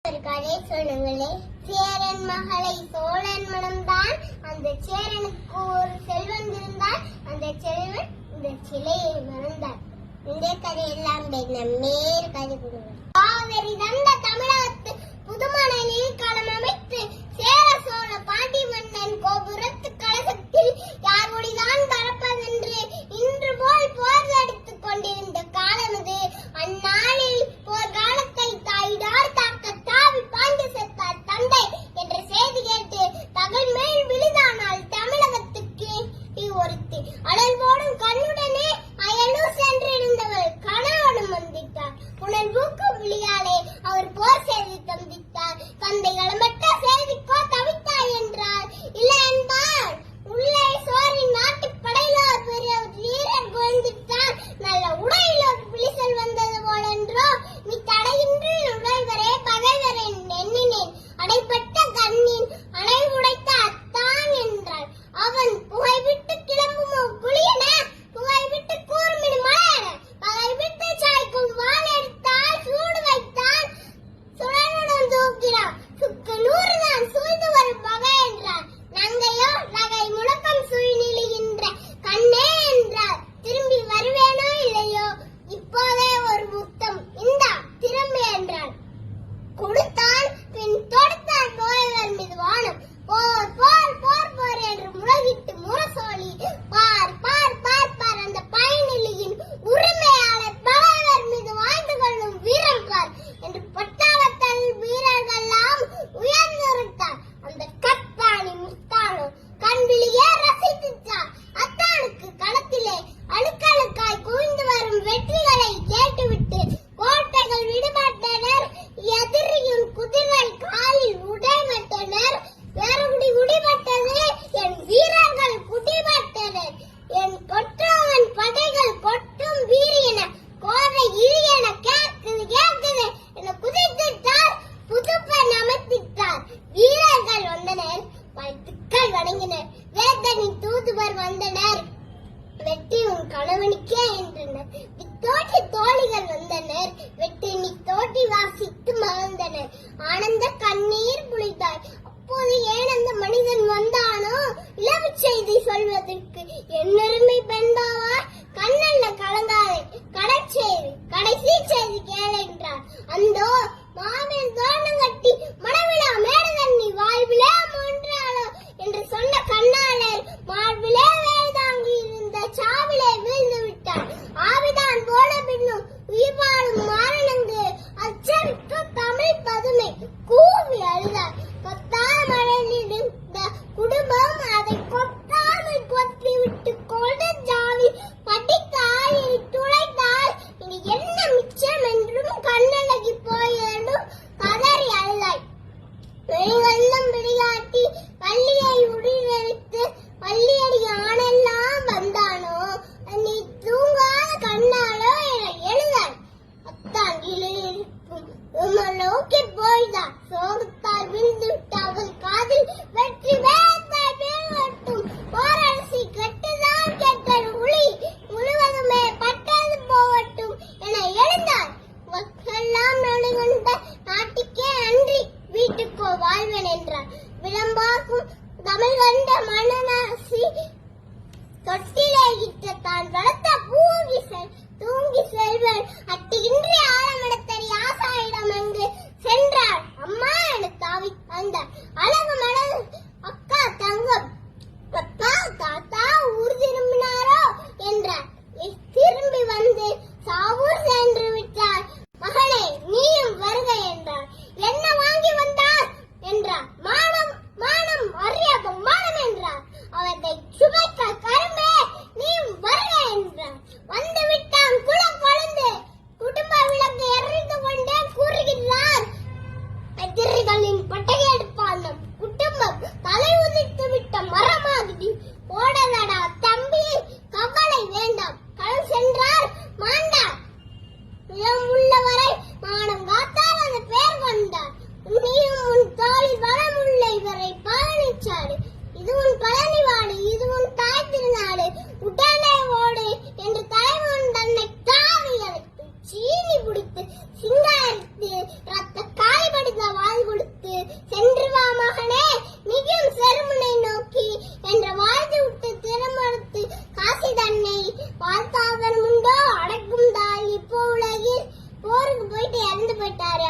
ஒரு கதை சொல்லுங்களே. சேரன் மகளை சோழன் மணம்தான். அந்த சேரனுக்கு ஒரு செல்வன் இருந்தால் அந்த செல்வன் இந்த சிலையை மறந்தார். இந்த கதையெல்லாம் மேல் கதை கொடுங்கள். காவிரி தந்த தமிழகத்து புதுமணலில் களம் அமைத்து சேர சோழ பாண்டி மன்னன் கோபுரத்து கலசத்தில் யார் ஒளிதான் பறப்பதென்று இன்று போல் போர் அடித்துக் கொண்டிருந்த காலமது. அந்நாளில் போர்க்காலத்தை தாயிடார் தாக்க தாவி பாய்ந்து செத்தார் தந்தை என்ற செய்தி கேட்டு தகல் மேல் விழுதானால் தமிழகத்துக்கு ஒருத்தி அழல்வோடும் கண்ணுடனே அயலூர் சென்றிருந்தவள் கணவனும் வந்திட்டார். புனர்வூக்கு விழியாலே அவர் போர் செய்தி தந்தித்தார். தந்தை களமட்ட செய்திக்கோ தவித்தாய் என்றார். இல்லை என்பார் உள்ளே சோரின் நாட்டு படையில பெரிய வீரர் குழந்திட்டார். நல்ல உடையில விழிசல் வந்தது போலென்றோ நீ தடையின்றி நுழைவரே பகைவரே எண்ணினேன். அடைப்பட்ட கண்ணின் அணை உடைத்த அத்தான் என்றார். அவன் புகைவிட்டு கிளம்புமோ குளியன புகைவிட்டு கூர்மினி மலையன பகைவிட்டு சாய்க்கும் வாள் எடுத்தால் சூடு வைத்தால் சுழனுடன் தூக்கினான். சுக்கு நூறுதான் சூழ்ந்து வரும் பகை என்றார். நங்கையோ நகை முழக்கம் சுழிநிலுகின்ற கண்ணே என்றார். திரும்பி வருவேனோ இல்லையோ இப்போதே ஒரு முத்தம் இந்தா திரும்பி என்றார். கொடுத்தால் பின் தொடுத்தார் கோயவர் மீது வானம். போர் போர் போர் போர் என்று முழகிட்டு முரசொலி பார் பார் பார் பார் அந்த பயனிலியின் உரிமையாளர் பகைவர் மீது வாழ்ந்து கொள்ளும் வீரம் பார் என்று பட்டாளத்தல் வீரர்களெல்லாம் உயர்ந்திருந்தார். அந்த கற்பாணி முத்தானோ கண்விழியே ரசித்தார். அத்தானுக்கு களத்திலே அழுக்கழுக்காய் குவிந்து வரும் வெற்றிகளை கேட்டுவிட்டு கோட்டைகள் விடுபட்டனர். எதிரியும் குதிரை காலில் உடைபட்டனர். வேறுகுடி குடிபட்டது என் வீரர்கள் குடிபட்டனர். என் கொற்றவன் படைகள் கொட்டும் வீரியன கோரை இரியன கேட்குது கேட்குது என குதித்துட்டார். புதுப்பெண் அமைத்திட்டார். வீரர்கள் வந்தனர். வாழ்த்துக்கள் வணங்கினர். வேதனின் தூதுவர் வந்தனர். வெற்றி உன் கணவனுக்கே என்றனர். வித்தோட்டி தோழிகள் வந்தனர். வெற்றி நீ தோட்டி வாசித்து மகிழ்ந்தனர். ஆனந்த கண்ணீர் புளித்தார். அப்போது ஏன் அந்த மனிதன் வந்தானோ இளவு செய்தி சொல்வதற்கு. என்னருமை பெண்பாவா கண்ணல்ல கலங்காதே கடைசி செய்தி கேள் என்றார். அந்தோ மாவில் தோரணம் கட்டி மடவிழா மேடதண்ணி வாழ்விலே மூன்றாளோ என்று சொன்ன கண்ணாளர் மார்பிலே வேல் தாங்கி இருந்த சாவிலே வீழ்ந்து விட்டார். ஆவிதான் போன பின்னும் உயிர் வாழும் மாரணங்கு அச்சமிக்க தமிழ் பதுமை கூவி அழுதார். கொத்தாத மழையில் இருந்த குடும்பம் அதை கொட்டாமல் கொத்தி விட்டு கொண்டு ஜாவி வழிபட்டாரு.